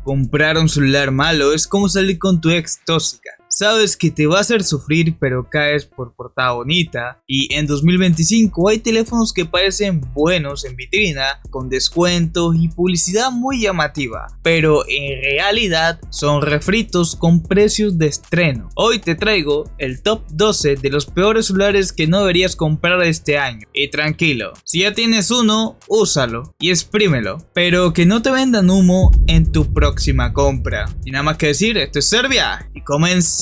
Comprar un celular malo es como salir con tu ex tóxica. Sabes que te va a hacer sufrir, pero caes por portada bonita. Y en 2025 hay teléfonos que parecen buenos en vitrina, con descuentos y publicidad muy llamativa, pero en realidad son refritos con precios de estreno. Hoy te traigo el top 12 de los peores celulares que no deberías comprar este año. Y tranquilo, si ya tienes uno, úsalo y exprímelo, pero que no te vendan humo en tu próxima compra. Y nada más que decir, esto es Serbia y comenzamos.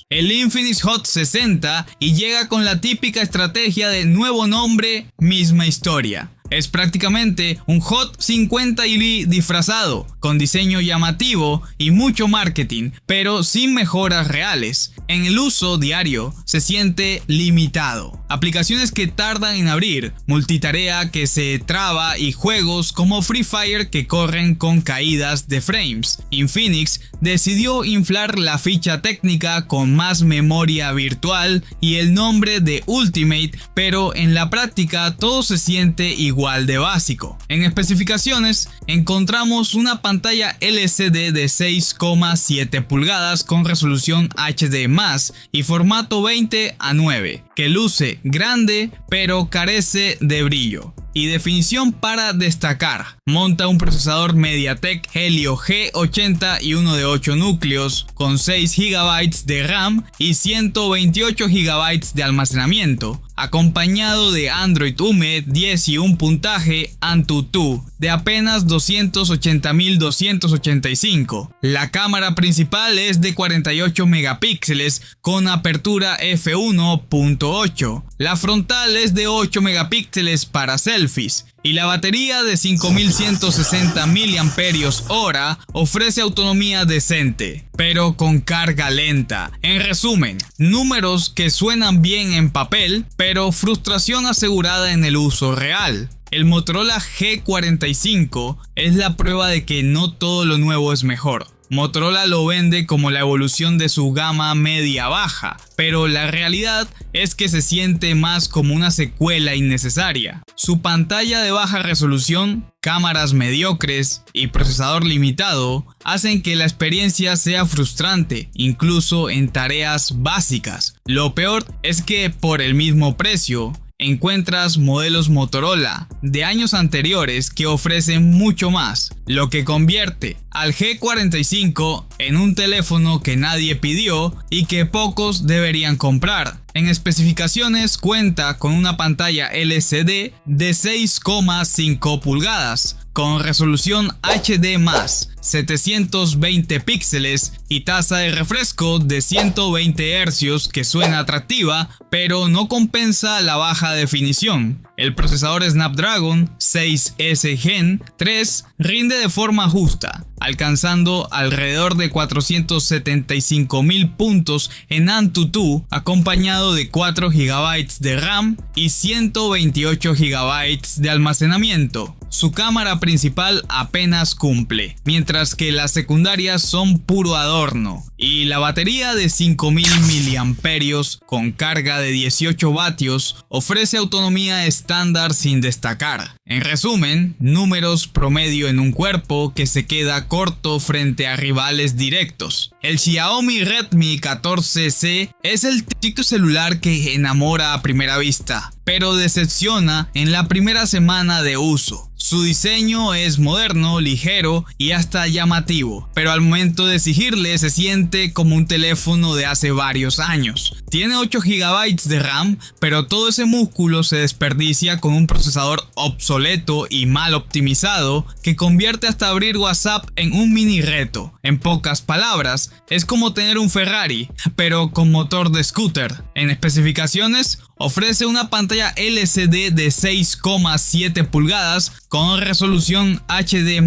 El Infinix Hot 60 y llega con la típica estrategia de nuevo nombre, misma historia. Es prácticamente un Hot 50 Elite disfrazado, con diseño llamativo y mucho marketing, pero sin mejoras reales. En el uso diario se siente limitado. Aplicaciones que tardan en abrir, multitarea que se traba y juegos como Free Fire que corren con caídas de frames. Infinix decidió inflar la ficha técnica con más memoria virtual y el nombre de Ultimate, pero en la práctica todo se siente igual de básico. En especificaciones encontramos una pantalla LCD de 6,7 pulgadas con resolución HD+, y formato 20:9, que luce grande pero carece de brillo y definición para destacar. Monta un procesador MediaTek Helio G80 y uno de 8 núcleos con 6 GB de RAM y 128 GB de almacenamiento, acompañado de Android UME 10 y un puntaje AnTuTu de apenas 280.285. La cámara principal es de 48 megapíxeles con apertura f1.8. La frontal es de 8 megapíxeles para selfies. Y la batería de 5160 mAh ofrece autonomía decente, pero con carga lenta. En resumen, números que suenan bien en papel, pero frustración asegurada en el uso real. El Motorola G45 es la prueba de que no todo lo nuevo es mejor. Motorola lo vende como la evolución de su gama media-baja, pero la realidad es que se siente más como una secuela innecesaria. Su pantalla de baja resolución, cámaras mediocres y procesador limitado hacen que la experiencia sea frustrante, incluso en tareas básicas. Lo peor es que por el mismo precio, encuentras modelos Motorola de años anteriores que ofrecen mucho más, lo que convierte al G45 en un teléfono que nadie pidió y que pocos deberían comprar. En especificaciones cuenta con una pantalla LCD de 6,5 pulgadas con resolución HD+, 720 píxeles y tasa de refresco de 120 Hz que suena atractiva, pero no compensa la baja definición. El procesador Snapdragon 6S Gen 3 rinde de forma justa, alcanzando alrededor de 475.000 puntos en AnTuTu, acompañado de 4 GB de RAM y 128 GB de almacenamiento. Su cámara principal apenas cumple, mientras que las secundarias son puro adorno. Y la batería de 5000 mAh con carga de 18 vatios ofrece autonomía estándar sin destacar. En resumen, números promedio en un cuerpo que se queda corto frente a rivales directos. El Xiaomi Redmi 14C es el típico celular que enamora a primera vista, pero decepciona en la primera semana de uso. Su diseño es moderno, ligero y hasta llamativo, pero al momento de exigirle se siente como un teléfono de hace varios años. Tiene 8 GB de RAM, pero todo ese músculo se desperdicia con un procesador obsoleto y mal optimizado que convierte hasta abrir WhatsApp en un mini reto. En pocas palabras, es como tener un Ferrari, pero con motor de scooter. En especificaciones, ofrece una pantalla LCD de 6,7 pulgadas con resolución HD+,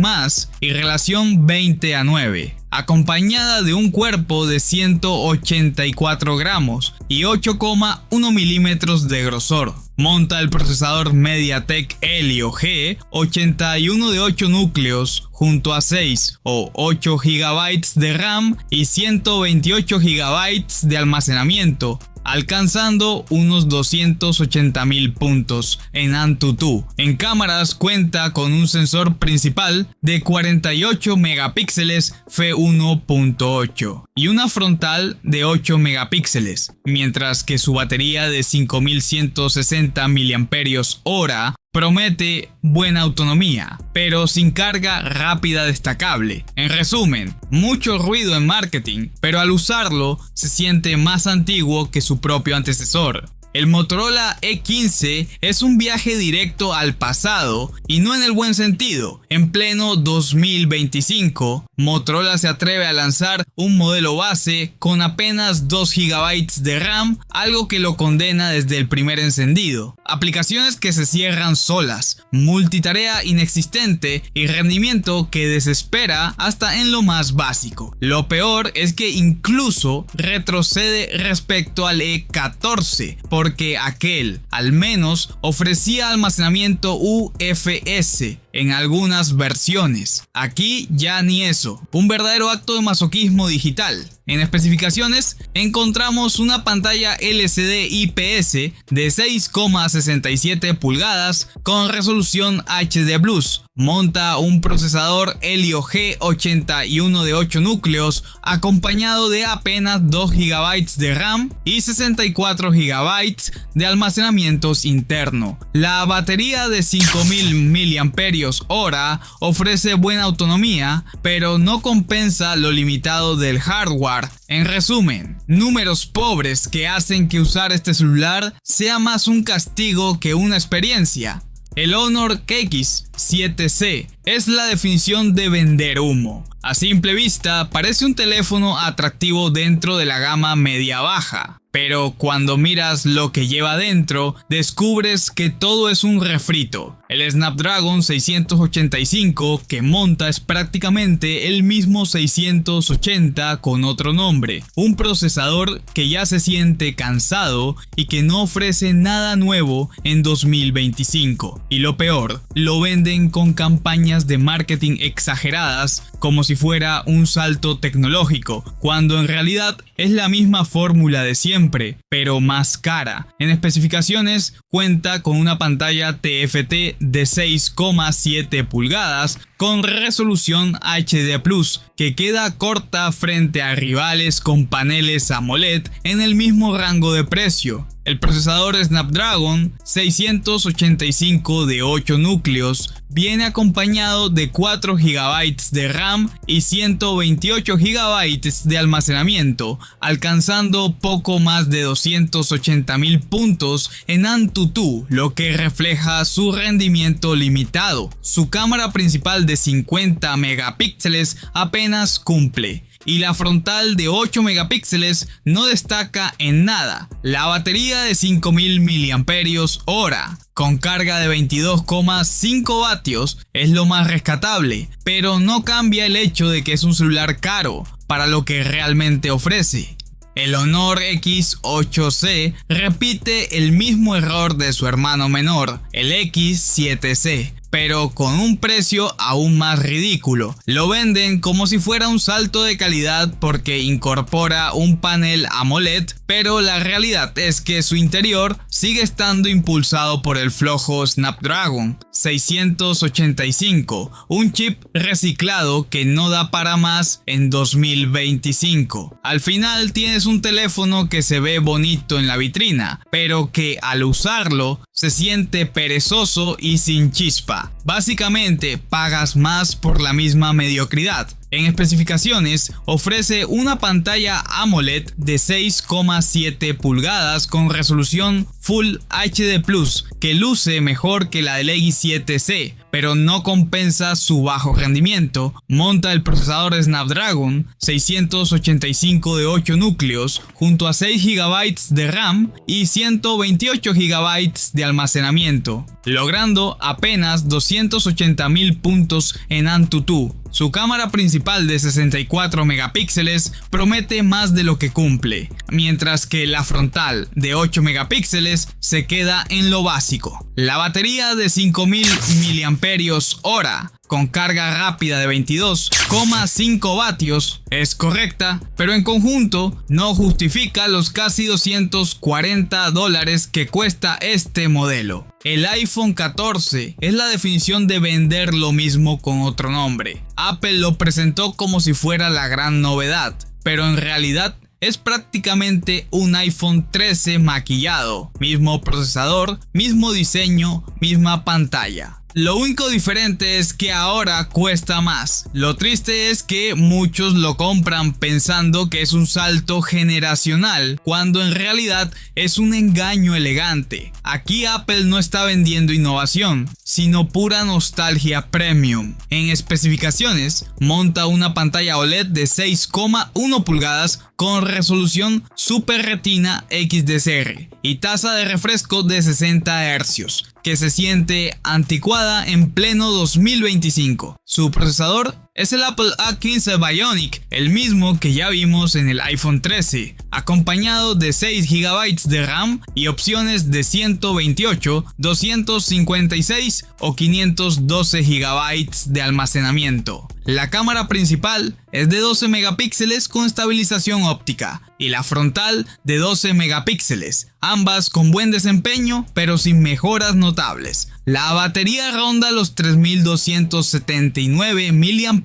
y relación 20:9, acompañada de un cuerpo de 184 gramos y 8,1 milímetros de grosor. Monta el procesador MediaTek Helio G81 de 8 núcleos junto a 6 o 8 GB de RAM y 128 GB de almacenamiento, alcanzando unos 280.000 puntos en AnTuTu. En cámaras cuenta con un sensor principal de 48 megapíxeles f1.8 y una frontal de 8 megapíxeles, mientras que su batería de 5160 mAh promete buena autonomía, pero sin carga rápida destacable. En resumen, mucho ruido en marketing, pero al usarlo se siente más antiguo que su propio antecesor. El Motorola E15 es un viaje directo al pasado y no en el buen sentido. En pleno 2025, Motorola se atreve a lanzar un modelo base con apenas 2 GB de RAM, algo que lo condena desde el primer encendido. Aplicaciones que se cierran solas, multitarea inexistente y rendimiento que desespera hasta en lo más básico. Lo peor es que incluso retrocede respecto al E14, porque aquel, al menos, ofrecía almacenamiento UFS en algunas versiones. Aquí ya ni eso, un verdadero acto de masoquismo digital. En especificaciones encontramos una pantalla LCD IPS de 6,67 pulgadas con resolución HD+. Monta un procesador Helio G81 de 8 núcleos acompañado de apenas 2 GB de RAM y 64 GB de almacenamiento interno. La batería de 5000 mAh ofrece buena autonomía, pero no compensa lo limitado del hardware. En resumen, números pobres que hacen que usar este celular sea más un castigo que una experiencia. El Honor X7C es la definición de vender humo. A simple vista parece un teléfono atractivo dentro de la gama media-baja, pero cuando miras lo que lleva dentro, descubres que todo es un refrito. El Snapdragon 685 que monta es prácticamente el mismo 680 con otro nombre. Un procesador que ya se siente cansado y que no ofrece nada nuevo en 2025. Y lo peor, lo venden con campañas de marketing exageradas como si fuera un salto tecnológico, cuando en realidad es la misma fórmula de siempre, pero más cara. En especificaciones cuenta con una pantalla TFT de 6,7 pulgadas con resolución HD+, que queda corta frente a rivales con paneles AMOLED en el mismo rango de precio. El procesador Snapdragon 685 de 8 núcleos viene acompañado de 4 GB de RAM y 128 GB de almacenamiento, alcanzando poco más de 280.000 puntos en AnTuTu, lo que refleja su rendimiento limitado. Su cámara principal de 50 megapíxeles apenas cumple, y la frontal de 8 megapíxeles no destaca en nada. La batería de 5000 mAh con carga de 22,5 vatios es lo más rescatable, pero no cambia el hecho de que es un celular caro para lo que realmente ofrece. El Honor X8C repite el mismo error de su hermano menor, el X7C, pero con un precio aún más ridículo. Lo venden como si fuera un salto de calidad porque incorpora un panel AMOLED, pero la realidad es que su interior sigue estando impulsado por el flojo Snapdragon 685, un chip reciclado que no da para más en 2025. Al final tienes un teléfono que se ve bonito en la vitrina, pero que al usarlo se siente perezoso y sin chispa. Básicamente pagas más por la misma mediocridad. En especificaciones ofrece una pantalla AMOLED de 6,7 pulgadas con resolución Full HD+, que luce mejor que la del X7C, pero no compensa su bajo rendimiento. Monta el procesador Snapdragon 685 de 8 núcleos junto a 6 GB de RAM y 128 GB de almacenamiento, logrando apenas 280.000 puntos en AnTuTu. Su cámara principal de 64 megapíxeles promete más de lo que cumple, mientras que la frontal de 8 megapíxeles se queda en lo básico. La batería de 5000 mAh con carga rápida de 22,5 vatios es correcta, pero en conjunto no justifica los casi $240 que cuesta este modelo. El iPhone 14 es la definición de vender lo mismo con otro nombre. Apple lo presentó como si fuera la gran novedad, pero en realidad es prácticamente un iPhone 13 maquillado, mismo procesador, mismo diseño, misma pantalla. Lo único diferente es que ahora cuesta más. Lo triste es que muchos lo compran pensando que es un salto generacional, cuando en realidad es un engaño elegante. Aquí Apple no está vendiendo innovación, sino pura nostalgia premium. En especificaciones, monta una pantalla OLED de 6,1 pulgadas con resolución Super Retina XDR y tasa de refresco de 60 Hz, que se siente anticuada en pleno 2025. Su procesador es el Apple A15 Bionic, el mismo que ya vimos en el iPhone 13, acompañado de 6 GB de RAM y opciones de 128, 256 o 512 GB de almacenamiento. La cámara principal es de 12 megapíxeles con estabilización óptica y la frontal de 12 megapíxeles, ambas con buen desempeño pero sin mejoras notables. La batería ronda los 3279 mAh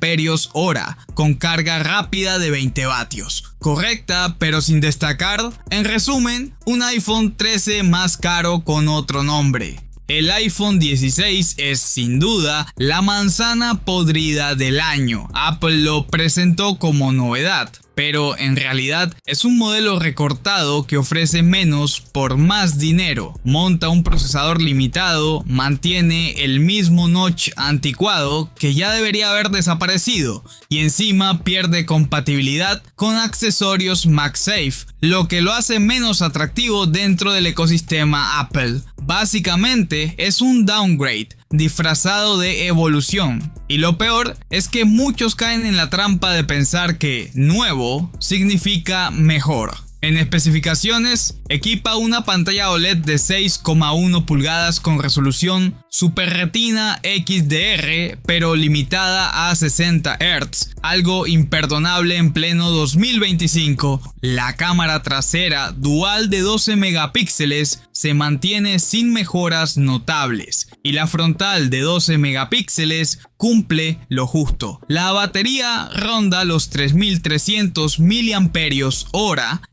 con carga rápida de 20 vatios. Correcta pero sin destacar. En resumen, un iPhone 13 más caro con otro nombre. El iPhone 16 es sin duda la manzana podrida del año. Apple lo presentó como novedad, pero en realidad es un modelo recortado que ofrece menos por más dinero. Monta un procesador limitado, mantiene el mismo notch anticuado que ya debería haber desaparecido y encima pierde compatibilidad con accesorios MagSafe, lo que lo hace menos atractivo dentro del ecosistema Apple. Básicamente es un downgrade disfrazado de evolución, y lo peor es que muchos caen en la trampa de pensar que nuevo significa mejor. En especificaciones, equipa una pantalla OLED de 6,1 pulgadas con resolución Super Retina XDR, pero limitada a 60 Hz, algo imperdonable en pleno 2025. La cámara trasera dual de 12 megapíxeles se mantiene sin mejoras notables y la frontal de 12 megapíxeles cumple lo justo. La batería ronda los 3300 mAh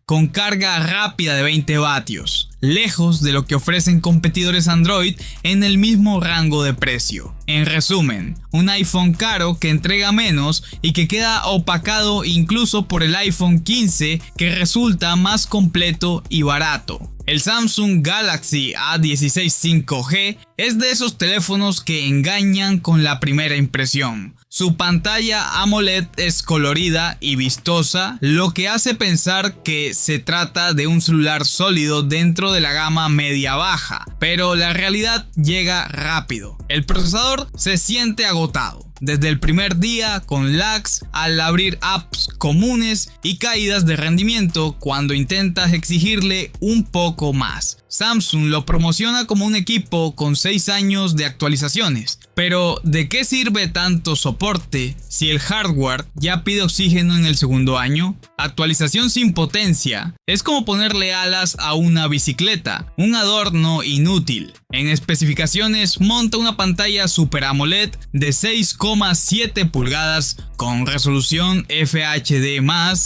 con carga rápida de 20 vatios, lejos de lo que ofrecen competidores Android en el mismo rango de precio. En resumen, un iPhone caro que entrega menos y que queda opacado incluso por el iPhone 15, que resulta más completo y barato. El Samsung Galaxy A16 5G es de esos teléfonos que engañan con la primera impresión. Su pantalla AMOLED es colorida y vistosa, lo que hace pensar que se trata de un celular sólido dentro de la gama media-baja, pero la realidad llega rápido. El procesador se siente agotado desde el primer día, con lags al abrir apps comunes y caídas de rendimiento cuando intentas exigirle un poco más. Samsung lo promociona como un equipo con 6 años de actualizaciones, pero ¿de qué sirve tanto soporte si el hardware ya pide oxígeno en el segundo año? Actualización sin potencia es como ponerle alas a una bicicleta, un adorno inútil. En especificaciones, monta una pantalla Super AMOLED de 6,7 pulgadas con resolución FHD+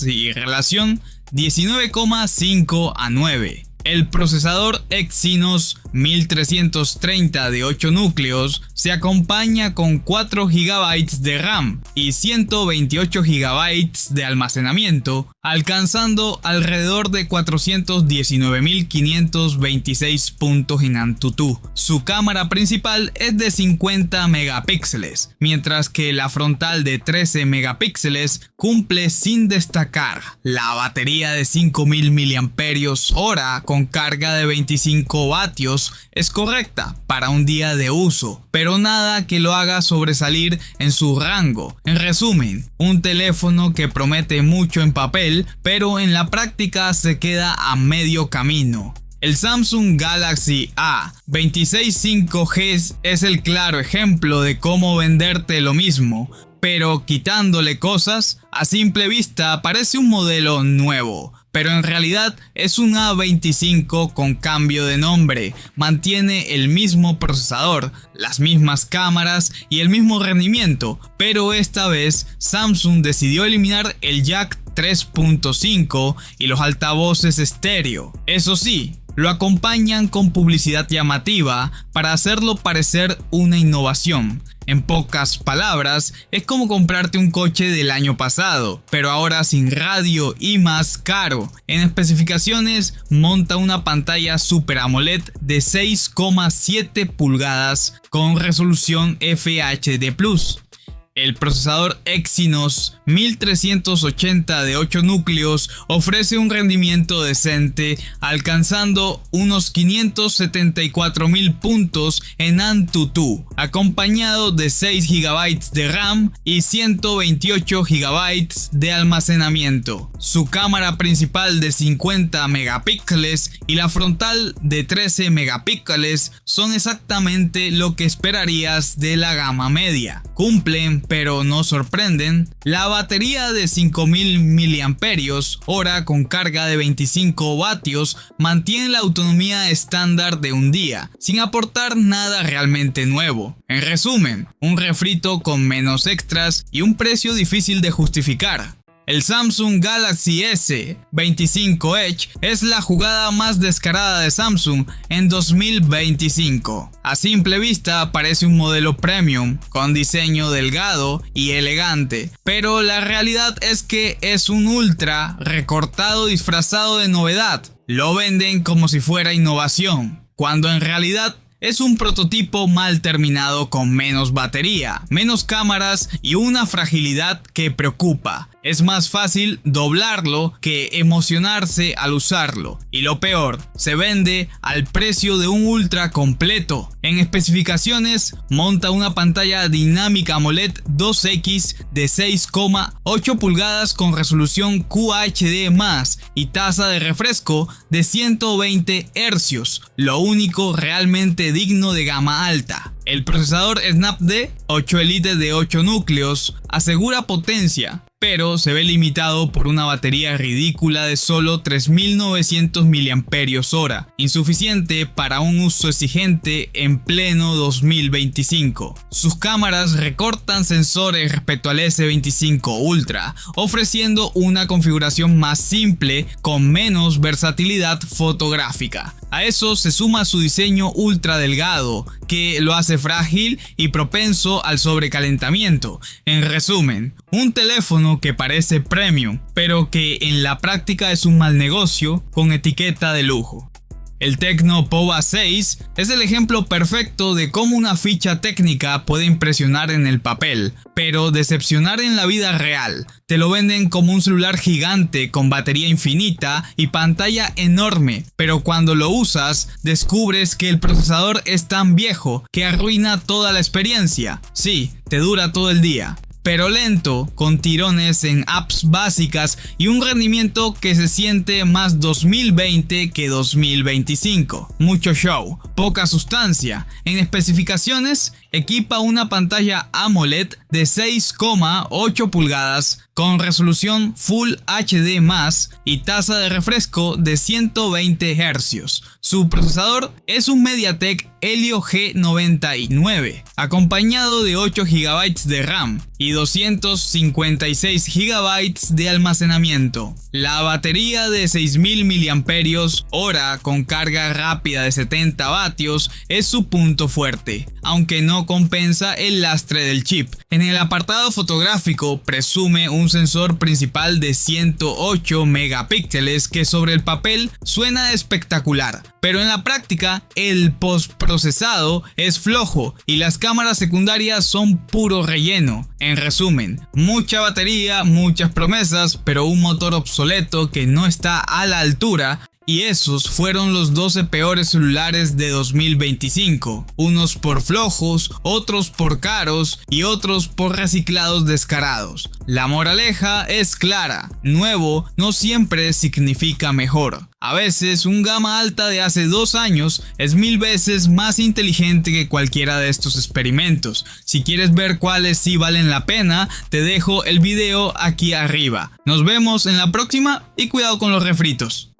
y relación 19,5:9. El procesador Exynos 1330 de 8 núcleos se acompaña con 4 GB de RAM y 128 GB de almacenamiento, alcanzando alrededor de 419.526 puntos en AnTuTu. Su cámara principal es de 50 megapíxeles, mientras que la frontal de 13 megapíxeles cumple sin destacar. La batería de 5000 mAh con carga de 25 vatios es correcta para un día de uso, pero nada que lo haga sobresalir en su rango. En resumen, un teléfono que promete mucho en papel, pero en la práctica se queda a medio camino. El Samsung Galaxy A26 5G es el claro ejemplo de cómo venderte lo mismo, pero quitándole cosas. A simple vista parece un modelo nuevo, pero en realidad es un A25 con cambio de nombre. Mantiene el mismo procesador, las mismas cámaras y el mismo rendimiento, pero esta vez Samsung decidió eliminar el jack 3.5 y los altavoces estéreo. Eso sí, lo acompañan con publicidad llamativa para hacerlo parecer una innovación. En pocas palabras, es como comprarte un coche del año pasado, pero ahora sin radio y más caro. En especificaciones, monta una pantalla Super AMOLED de 6,7 pulgadas con resolución FHD+. El procesador Exynos 1380 de 8 núcleos ofrece un rendimiento decente, alcanzando unos 574.000 puntos en AnTuTu, acompañado de 6 GB de RAM y 128 GB de almacenamiento. Su cámara principal de 50 megapíxeles y la frontal de 13 megapíxeles son exactamente lo que esperarías de la gama media. Cumplen, pero no sorprenden. La batería de 5000 mAh con carga de 25 vatios mantiene la autonomía estándar de un día, sin aportar nada realmente nuevo. En resumen, un refrito con menos extras y un precio difícil de justificar. El Samsung Galaxy S25 Edge es la jugada más descarada de Samsung en 2025. A simple vista parece un modelo premium, con diseño delgado y elegante, pero la realidad es que es un ultra recortado disfrazado de novedad. Lo venden como si fuera innovación, cuando en realidad es un prototipo mal terminado con menos batería, menos cámaras y una fragilidad que preocupa. Es más fácil doblarlo que emocionarse al usarlo. Y lo peor, se vende al precio de un ultra completo. En especificaciones, monta una pantalla dinámica AMOLED 2X de 6,8 pulgadas con resolución QHD+, y tasa de refresco de 120 Hz, lo único realmente digno de gama alta. El procesador Snapdragon 8 Elite de 8 núcleos asegura potencia, pero se ve limitado por una batería ridícula de solo 3900 mAh, insuficiente para un uso exigente en pleno 2025. Sus cámaras recortan sensores respecto al S25 Ultra, ofreciendo una configuración más simple con menos versatilidad fotográfica. A eso se suma su diseño ultra delgado, que lo hace frágil y propenso al sobrecalentamiento. En resumen, un teléfono que parece premium, pero que en la práctica es un mal negocio con etiqueta de lujo. El Tecno Pova 6 es el ejemplo perfecto de cómo una ficha técnica puede impresionar en el papel, pero decepcionar en la vida real. Te lo venden como un celular gigante con batería infinita y pantalla enorme, pero cuando lo usas descubres que el procesador es tan viejo que arruina toda la experiencia. Sí, te dura todo el día, pero lento, con tirones en apps básicas y un rendimiento que se siente más 2020 que 2025. Mucho show, poca sustancia. En especificaciones, equipa una pantalla AMOLED de 6,8 pulgadas con resolución Full HD+, y tasa de refresco de 120 Hz. Su procesador es un MediaTek Helio G99, acompañado de 8 GB de RAM y 256 GB de almacenamiento. La batería de 6000 mAh con carga rápida de 70 vatios es su punto fuerte, aunque no compensa el lastre del chip. En el apartado fotográfico presume un sensor principal de 108 megapíxeles que sobre el papel suena espectacular, pero en la práctica el postprocesado es flojo y las cámaras secundarias son puro relleno. En resumen, mucha batería, muchas promesas, pero un motor obsoleto que no está a la altura. Y esos fueron los 12 peores celulares de 2025, unos por flojos, otros por caros y otros por reciclados descarados. La moraleja es clara: nuevo no siempre significa mejor. A veces un gama alta de hace 2 años es 1000 veces más inteligente que cualquiera de estos experimentos. Si quieres ver cuáles sí valen la pena, te dejo el video aquí arriba. Nos vemos en la próxima y cuidado con los refritos.